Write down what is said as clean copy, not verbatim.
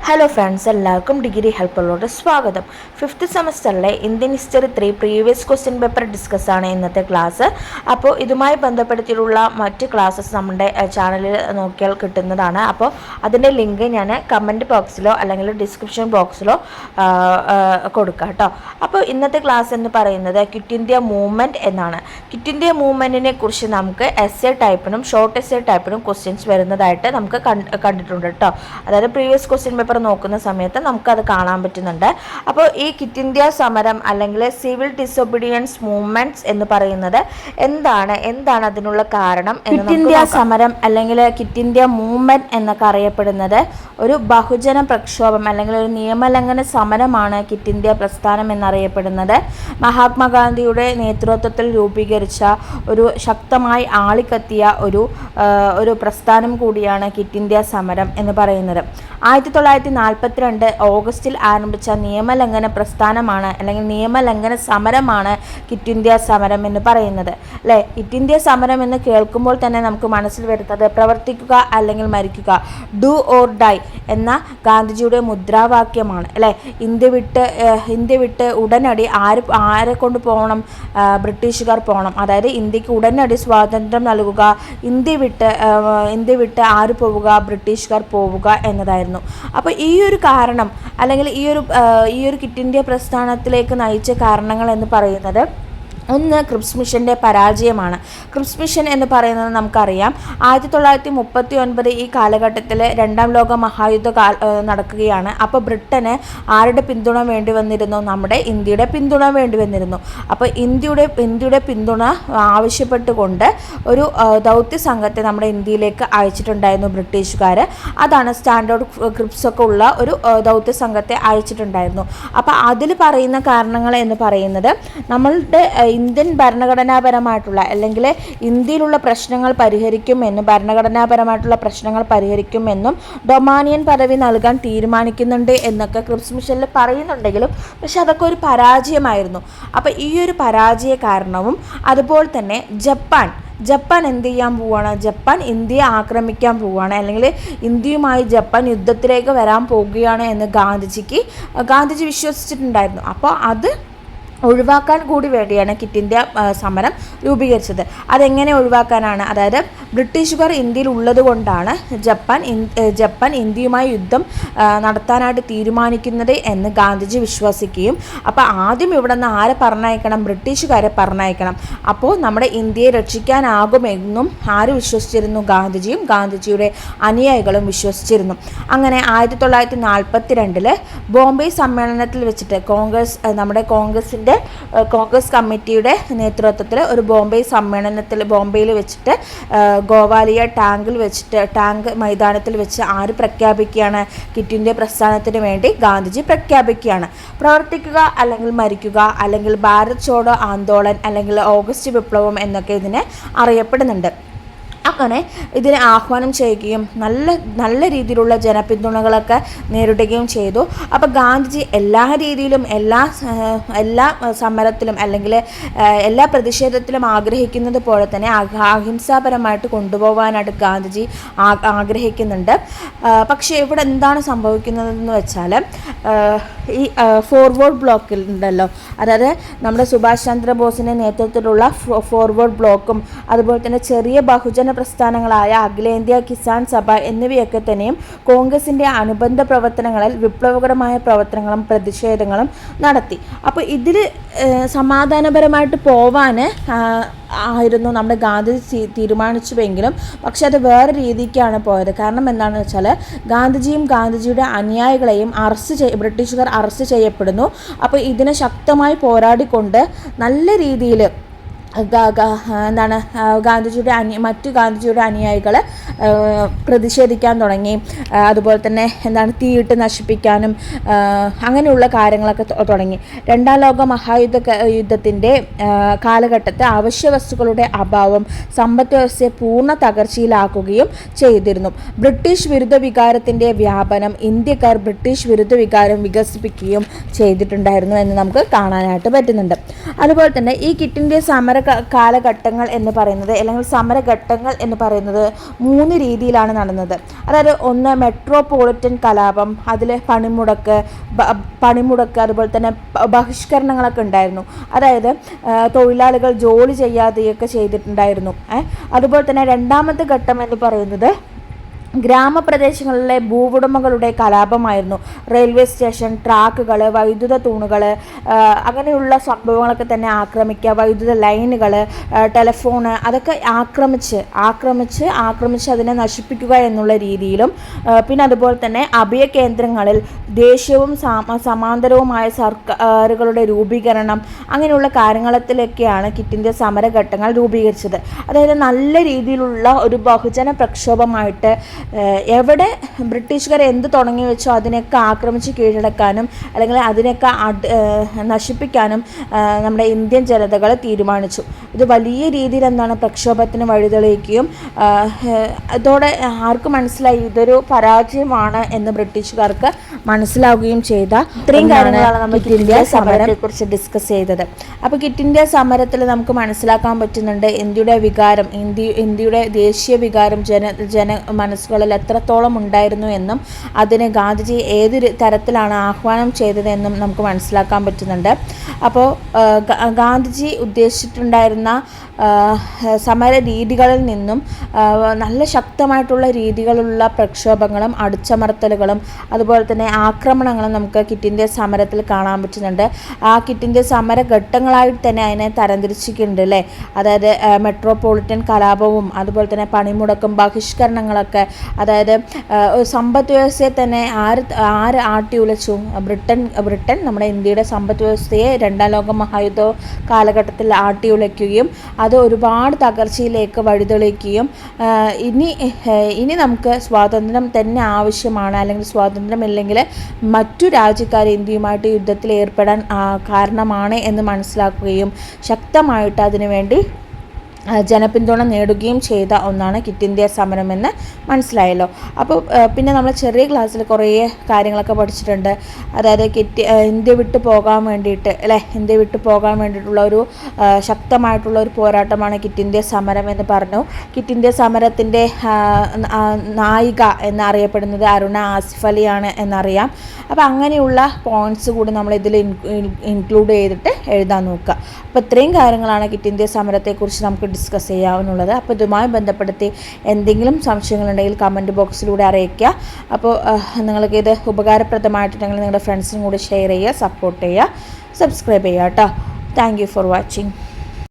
Hello friends, എല്ലാവർക്കും degree ഹെൽപ്പറിലോട്ട് സ്വാഗതം. 5th സെമസ്റ്ററിലെ Indian history 3 previous question paper discuss ആണ് ഇന്നത്തെ ക്ലാസ്. അപ്പോൾ ഇതുമായി ബന്ധപ്പെടുത്തിയിട്ടുള്ള മറ്റ് ക്ലാസ്സസ് നമ്മുടെ ചാനലിൽ നോക്കിയാൽ കിട്ടുന്നതാണ്. അപ്പോൾ അതിൻ്റെ ലിങ്ക് ഞാൻ കമൻറ്റ് ബോക്സിലോ അല്ലെങ്കിൽ ഡിസ്ക്രിപ്ഷൻ ബോക്സിലോ കൊടുക്കാം കേട്ടോ. അപ്പോൾ ഇന്നത്തെ ക്ലാസ് എന്ന് പറയുന്നത് ക്വിറ്റ് ഇന്ത്യ മൂവ്മെൻറ്റ് എന്നാണ്. ക്വിറ്റ് ഇന്ത്യ മൂവ്മെൻറ്റിനെ കുറിച്ച് നമുക്ക് എസ്സേ ടൈപ്പിനും ഷോർട്ട് എസ്സേ ടൈപ്പിനും ക്വസ്റ്റ്യൻസ് വരുന്നതായിട്ട് നമുക്ക് കണ്ടിട്ടുണ്ട് കേട്ടോ. അതായത് പ്രീവിയസ് ക്വസ്റ്റ്യൻ പേപ്പർ നോക്കുന്ന സമയത്ത് നമുക്കത് കാണാൻ പറ്റുന്നുണ്ട്. അപ്പോൾ ഈ ക്വിറ്റ് ഇന്ത്യ സമരം അല്ലെങ്കിൽ സിവിൽ ഡിസൊബീഡിയൻസ് മൂവ്മെന്റ്സ് എന്ന് പറയുന്നത് എന്താണ് അതിനുള്ള കാരണം? ക്വിറ്റ് ഇന്ത്യ സമരം അല്ലെങ്കിൽ ക്വിറ്റ് ഇന്ത്യ മൂവ്മെന്റ് എന്നൊക്കെ അറിയപ്പെടുന്നത് ഒരു ബഹുജന പ്രക്ഷോഭം അല്ലെങ്കിൽ ഒരു നിയമലംഘന സമരമാണ് ക്വിറ്റ് ഇന്ത്യ പ്രസ്ഥാനം എന്നറിയപ്പെടുന്നത്. മഹാത്മാഗാന്ധിയുടെ നേതൃത്വത്തിൽ രൂപീകരിച്ച ഒരു ശക്തമായി ആളിക്കത്തിയ ഒരു പ്രസ്ഥാനം കൂടിയാണ് ക്വിറ്റ് ഇന്ത്യ സമരം എന്ന് പറയുന്നത്. 1942 ഓഗസ്റ്റിൽ ആരംഭിച്ച നിയമലംഘന പ്രസ്ഥാനമാണ് അല്ലെങ്കിൽ നിയമലംഘന സമരമാണ് ക്വിറ്റ് ഇന്ത്യ സമരം എന്ന് പറയുന്നത് അല്ലേ. ക്വിറ്റ് ഇന്ത്യ സമരം എന്ന് കേൾക്കുമ്പോൾ തന്നെ നമുക്ക് മനസ്സിൽ വരുന്നത് പ്രവർത്തിക്കുക അല്ലെങ്കിൽ മരിക്കുക, ഡു ഓർ ഡൈ എന്ന ഗാന്ധിജിയുടെ മുദ്രാവാക്യമാണ് അല്ലേ. ഇന്ത്യ വിട്ട് ഉടനടി ആരെ കൊണ്ട് പോകണം? ബ്രിട്ടീഷുകാർ പോകണം. അതായത് ഇന്ത്യക്ക് ഉടനടി സ്വാതന്ത്ര്യം നൽകുക, ഇന്ത്യ വിട്ട് ആര് പോവുക? ബ്രിട്ടീഷുകാർ പോവുക എന്നതായിരുന്നു. അപ്പോൾ ഈ ഒരു കാരണം അല്ലെങ്കിൽ ഈ ഒരു ക്വിറ്റ് ഇന്ത്യ പ്രസ്ഥാനത്തിലേക്ക് നയിച്ച കാരണങ്ങൾ എന്ന് പറയുന്നത് ഒന്ന് ക്രിപ്സ് മിഷൻ്റെ പരാജയമാണ്. ക്രിപ്സ് മിഷൻ എന്ന് പറയുന്നത് നമുക്കറിയാം 1939 ഈ കാലഘട്ടത്തിൽ രണ്ടാം ലോക മഹായുദ്ധ നടക്കുകയാണ്. അപ്പോൾ ബ്രിട്ടന് ആരുടെ പിന്തുണ വേണ്ടി വന്നിരുന്നു? നമ്മുടെ ഇന്ത്യയുടെ പിന്തുണ വേണ്ടി വന്നിരുന്നു. അപ്പോൾ ഇന്ത്യയുടെ പിന്തുണ ആവശ്യപ്പെട്ടുകൊണ്ട് ഒരു ദൗത്യ സംഘത്തെ നമ്മുടെ ഇന്ത്യയിലേക്ക് അയച്ചിട്ടുണ്ടായിരുന്നു ബ്രിട്ടീഷുകാർ. അതാണ് സ്റ്റാൻഡേർഡ് ക്രിപ്സ് ഒക്കെ ഉള്ള ഒരു ദൗത്യ സംഘത്തെ അയച്ചിട്ടുണ്ടായിരുന്നു. അപ്പോൾ അതിൽ പറയുന്ന കാരണങ്ങൾ എന്ന് പറയുന്നത് നമ്മളുടെ ഇന്ത്യൻ ഭരണഘടനാപരമായിട്ടുള്ള അല്ലെങ്കിൽ ഇന്ത്യയിലുള്ള പ്രശ്നങ്ങൾ പരിഹരിക്കുമെന്നും ഡൊമാനിയൻ പദവി നൽകാൻ തീരുമാനിക്കുന്നുണ്ട് എന്നൊക്കെ ക്രിപ്സ് മിഷനിൽ പറയുന്നുണ്ടെങ്കിലും പക്ഷെ അതൊക്കെ ഒരു പരാജയമായിരുന്നു. അപ്പോൾ ഈ ഒരു പരാജയ കാരണവും അതുപോലെ തന്നെ ജപ്പാൻ എന്ത് ചെയ്യാൻ പോവുകയാണ്? ജപ്പാൻ ഇന്ത്യയെ ആക്രമിക്കാൻ പോവുകയാണ് അല്ലെങ്കിൽ ഇന്ത്യയുമായി ജപ്പാൻ യുദ്ധത്തിലേക്ക് വരാൻ പോവുകയാണ് എന്ന് ഗാന്ധിജി വിശ്വസിച്ചിട്ടുണ്ടായിരുന്നു. അപ്പോൾ അത് ഒഴിവാക്കാൻ കൂടി വേണ്ടിയാണ് ക്വിറ്റ് ഇന്ത്യ സമരം രൂപീകരിച്ചത്. അതെങ്ങനെ ഒഴിവാക്കാനാണ്? അതായത് ബ്രിട്ടീഷുകാർ ഇന്ത്യയിൽ ഉള്ളത് കൊണ്ടാണ് ജപ്പാൻ ഇന്ത്യയുമായി യുദ്ധം നടത്താനായിട്ട് തീരുമാനിക്കുന്നത് എന്ന് ഗാന്ധിജി വിശ്വസിക്കുകയും അപ്പോൾ ആദ്യം ഇവിടെ നിന്ന് ആരെ പറഞ്ഞയക്കണം? ബ്രിട്ടീഷുകാരെ പറഞ്ഞയക്കണം. അപ്പോൾ നമ്മുടെ ഇന്ത്യയെ രക്ഷിക്കാനാകുമെന്നും ആര് വിശ്വസിച്ചിരുന്നു? ഗാന്ധിജിയും ഗാന്ധിജിയുടെ അനുയായികളും വിശ്വസിച്ചിരുന്നു. അങ്ങനെ 1942 ബോംബെ സമ്മേളനത്തിൽ വെച്ചിട്ട് കോൺഗ്രസ് കമ്മിറ്റിയുടെ നേതൃത്വത്തിൽ ഒരു ബോംബെയിൽ വെച്ചിട്ട് ഗോവാലിയ ടാങ്ക് മൈതാനത്തിൽ വെച്ച് ആര് പ്രഖ്യാപിക്കുകയാണ്? ക്വിറ്റ് ഇന്ത്യ പ്രസ്ഥാനത്തിന് വേണ്ടി ഗാന്ധിജി പ്രഖ്യാപിക്കുകയാണ്. പ്രവർത്തിക്കുക അല്ലെങ്കിൽ മരിക്കുക അല്ലെങ്കിൽ ഭാരത് ചോഡോ ആന്തോളൻ അല്ലെങ്കിൽ ഓഗസ്റ്റ് വിപ്ലവം എന്നൊക്കെ ഇതിനെ അറിയപ്പെടുന്നുണ്ട്. അങ്ങനെ ഇതിനെ ആഹ്വാനം ചെയ്യുകയും നല്ല രീതിയിലുള്ള ജനപിന്തുണകളൊക്കെ നേരിടുകയും ചെയ്തു. അപ്പോൾ ഗാന്ധിജി എല്ലാ രീതിയിലും എല്ലാ സമരത്തിലും അല്ലെങ്കിൽ എല്ലാ പ്രതിഷേധത്തിലും ആഗ്രഹിക്കുന്നത് പോലെ തന്നെ അഹിംസാപരമായിട്ട് കൊണ്ടുപോകാനായിട്ട് ഗാന്ധിജി ആഗ്രഹിക്കുന്നുണ്ട്. പക്ഷേ ഇവിടെ എന്താണ് സംഭവിക്കുന്നതെന്ന് വെച്ചാൽ ഈ ഫോർവേഡ് ബ്ലോക്കിൽ ഉണ്ടല്ലോ, അതായത് നമ്മുടെ സുഭാഷ് ചന്ദ്രബോസിൻ്റെ നേതൃത്വത്തിലുള്ള ഫോർവേഡ് ബ്ലോക്കും അതുപോലെ തന്നെ ചെറിയ ബഹുജന പ്രസ്ഥാനങ്ങളായ അഖിലേന്ത്യാ കിസാൻ സഭ എന്നിവയൊക്കെ തന്നെയും കോൺഗ്രസിൻ്റെ അനുബന്ധ പ്രവർത്തനങ്ങളിൽ വിപ്ലവകരമായ പ്രവർത്തനങ്ങളും പ്രതിഷേധങ്ങളും നടത്തി. അപ്പോൾ ഇതിൽ സമാധാനപരമായിട്ട് പോവാൻ ആയിരുന്നു നമ്മുടെ ഗാന്ധിജി തീരുമാനിച്ചുവെങ്കിലും പക്ഷെ അത് വേറെ രീതിക്കാണ് പോയത്. കാരണം എന്താണെന്ന് വെച്ചാൽ ഗാന്ധിജിയും ഗാന്ധിജിയുടെ അനുയായികളെയും ബ്രിട്ടീഷുകാർ അറസ്റ്റ് ചെയ്യപ്പെടുന്നു. അപ്പോൾ ഇതിനെ ശക്തമായി പോരാടിക്കൊണ്ട് നല്ല രീതിയിൽ ഗാന്ധിജിയുടെ അനുയായികൾ പ്രതിഷേധിക്കാൻ തുടങ്ങി. അതുപോലെ തന്നെ തീയിട്ട് നശിപ്പിക്കാനും അങ്ങനെയുള്ള കാര്യങ്ങളൊക്കെ തുടങ്ങി. രണ്ടാം ലോക യുദ്ധത്തിൻ്റെ കാലഘട്ടത്തിൽ അവശ്യ വസ്തുക്കളുടെ അഭാവം സമ്പദ് വ്യവസ്ഥയെ പൂർണ്ണ തകർച്ചയിലാക്കുകയും ചെയ്തിരുന്നു. ബ്രിട്ടീഷ് വിരുദ്ധ വികാരത്തിൻ്റെ വ്യാപനം ഇന്ത്യക്കാർ ബ്രിട്ടീഷ് വിരുദ്ധ വികാരം വികസിപ്പിക്കുകയും ചെയ്തിട്ടുണ്ടായിരുന്നു എന്ന് നമുക്ക് കാണാനായിട്ട് പറ്റുന്നുണ്ട്. അതുപോലെ തന്നെ ഈ ക്വിറ്റ് ഇന്ത്യ സമരം കാലഘട്ടങ്ങൾ എന്ന് പറയുന്നത് അല്ലെങ്കിൽ സമരഘട്ടങ്ങൾ എന്ന് പറയുന്നത് 3 രീതിയിലാണ് നടന്നത്. അതായത് ഒന്ന് മെട്രോപൊളിറ്റൻ കലാപം, അതിൽ പണിമുടക്ക്, അതുപോലെ തന്നെ ബഹിഷ്കരണങ്ങളൊക്കെ ഉണ്ടായിരുന്നു. അതായത് തൊഴിലാളികൾ ജോലി ചെയ്യാതെയൊക്കെ ചെയ്തിട്ടുണ്ടായിരുന്നു. അതുപോലെ തന്നെ രണ്ടാമത്തെ ഘട്ടം എന്ന് പറയുന്നത് ഗ്രാമപ്രദേശങ്ങളിലെ ഭൂവുടമകളുടെ കലാപമായിരുന്നു. റെയിൽവേ സ്റ്റേഷൻ, ട്രാക്കുകൾ, വൈദ്യുത തൂണുകൾ, അങ്ങനെയുള്ള സംഭവങ്ങളൊക്കെ തന്നെ ആക്രമിക്കുക, വൈദ്യുത ലൈനുകൾ, ടെലിഫോണ്, അതൊക്കെ ആക്രമിച്ച് അതിനെ നശിപ്പിക്കുക എന്നുള്ള രീതിയിലും, പിന്നെ അതുപോലെ തന്നെ അഭയകേന്ദ്രങ്ങളിൽ ദേശീയവും സമാന്തരവുമായ സർക്കാരുകളുടെ രൂപീകരണം, അങ്ങനെയുള്ള കാര്യങ്ങളിലൊക്കെയാണ് ക്വിറ്റ് ഇന്ത്യ സമരഘട്ടങ്ങൾ രൂപീകരിച്ചത്. അതായത് നല്ല രീതിയിലുള്ള ഒരു ബഹുജന പ്രക്ഷോഭമായിട്ട് എവിടെ ബ്രിട്ടീഷുകാർ എന്ത് തുടങ്ങി വെച്ചോ അതിനൊക്കെ ആക്രമിച്ച് കീഴടക്കാനും അല്ലെങ്കിൽ അതിനൊക്കെ നശിപ്പിക്കാനും നമ്മുടെ ഇന്ത്യൻ ജനതകൾ തീരുമാനിച്ചു. ഇത് വലിയ രീതിയിൽ പ്രക്ഷോഭത്തിന് വഴിതെളിയിക്കുകയും അതോടെ ആർക്ക് മനസ്സിലായി ഇതൊരു പരാജയമാണ് എന്ന് ബ്രിട്ടീഷുകാർക്ക് മനസ്സിലാവുകയും ചെയ്ത ഇത്രയും കാര്യങ്ങളാണ് നമ്മൾ ക്വിറ്റ് ഇന്ത്യ സമരത്തെക്കുറിച്ച് ഡിസ്കസ് ചെയ്തത്. അപ്പോൾ ക്വിറ്റ് ഇന്ത്യ സമരത്തിൽ നമുക്ക് മനസ്സിലാക്കാൻ പറ്റുന്നുണ്ട് ഇന്ത്യയുടെ വികാരം, ഇന്ത്യയുടെ ദേശീയ വികാരം ജന മനസ്സുകളിൽ എത്രത്തോളം ഉണ്ടായിരുന്നു എന്നും അതിന് ഗാന്ധിജി ഏത് തരത്തിലാണ് ആഹ്വാനം ചെയ്തതെന്നും നമുക്ക് മനസ്സിലാക്കാൻ പറ്റുന്നുണ്ട്. അപ്പോൾ ഗാന്ധിജി ഉദ്ദേശിച്ചിട്ടുണ്ടായിരുന്ന സമര രീതികളിൽ നിന്നും നല്ല ശക്തമായിട്ടുള്ള രീതികളുള്ള പ്രക്ഷോഭങ്ങളും അടിച്ചമർത്തലുകളും അതുപോലെ തന്നെ ആക്രമണങ്ങളും നമുക്ക് ക്വിറ്റ് ഇന്ത്യ സമരത്തിൽ കാണാൻ പറ്റുന്നുണ്ട്. ആ ക്വിറ്റ് ഇന്ത്യ സമരഘട്ടങ്ങളായിട്ട് തന്നെ അതിനെ തരംതിരിച്ചിട്ടുണ്ട് അല്ലേ. അതായത് മെട്രോപൊളിറ്റൻ കലാപവും അതുപോലെ തന്നെ പണിമുടക്കും ബഹിഷ്കരണങ്ങളൊക്കെ, അതായത് സമ്പദ് വ്യവസ്ഥയെ തന്നെ ആര് ആട്ടിയുലച്ചു? ബ്രിട്ടൻ നമ്മുടെ ഇന്ത്യയുടെ സമ്പദ് വ്യവസ്ഥയെ 2ാം ലോക മഹായുദ്ധ കാലഘട്ടത്തിൽ ആട്ടിയുലയ്ക്കുകയും അത് ഒരുപാട് തകർച്ചയിലേക്ക് വഴിതെളിക്കുകയും ഇനി നമുക്ക് സ്വാതന്ത്ര്യം തന്നെ ആവശ്യമാണ്, അല്ലെങ്കിൽ സ്വാതന്ത്ര്യമില്ലെങ്കിൽ മറ്റു രാജ്യക്കാർ ഇന്ത്യയുമായിട്ട് യുദ്ധത്തിൽ ഏർപ്പെടാൻ കാരണമാണ് എന്ന് മനസ്സിലാക്കുകയും ശക്തമായിട്ട് അതിനുവേണ്ടി ജനപിന്തുണ നേടുകയും ചെയ്ത ഒന്നാണ് ക്വിറ്റ് ഇന്ത്യ സമരമെന്ന് മനസ്സിലായല്ലോ. അപ്പോൾ പിന്നെ നമ്മൾ ചെറിയ ക്ലാസ്സിൽ കുറേ കാര്യങ്ങളൊക്കെ പഠിച്ചിട്ടുണ്ട്. അതായത് ഇന്ത്യ വിട്ടു പോകാൻ വേണ്ടിയിട്ട് ഇന്ത്യ വിട്ടു പോകാൻ വേണ്ടിയിട്ടുള്ള ഒരു ശക്തമായിട്ടുള്ള ഒരു പോരാട്ടമാണ് ക്വിറ്റ് ഇന്ത്യ സമരം എന്ന് പറഞ്ഞു. ക്വിറ്റ് ഇന്ത്യ സമരത്തിൻ്റെ നായിക എന്നറിയപ്പെടുന്നത് അരുണ ആസിഫ് അലിയാണ് എന്നറിയാം. അപ്പോൾ അങ്ങനെയുള്ള പോയിൻറ്റ്സ് കൂടി നമ്മൾ ഇതിൽ ഇൻക്ലൂഡ് ചെയ്തിട്ട് എഴുതാൻ നോക്കുക. അപ്പോൾ ഇത്രയും കാര്യങ്ങളാണ് ക്വിറ്റ് ഇന്ത്യ സമരത്തെക്കുറിച്ച് നമുക്ക് ഡിസ്കസ് ചെയ്യാവുന്നുള്ളത്. അപ്പോൾ ഇതുമായി ബന്ധപ്പെടുത്തി എന്തെങ്കിലും സംശയങ്ങളുണ്ടെങ്കിൽ കമൻറ്റ് ബോക്സിലൂടെ അറിയിക്കുക. അപ്പോൾ നിങ്ങൾക്ക് ഇത് ഉപകാരപ്രദമായിട്ടുണ്ടെങ്കിൽ നിങ്ങളുടെ ഫ്രണ്ട്സിനും കൂടി ഷെയർ ചെയ്യുക, സപ്പോർട്ട് ചെയ്യുക, സബ്സ്ക്രൈബ് ചെയ്യുക കേട്ടോ. Thank you for watching.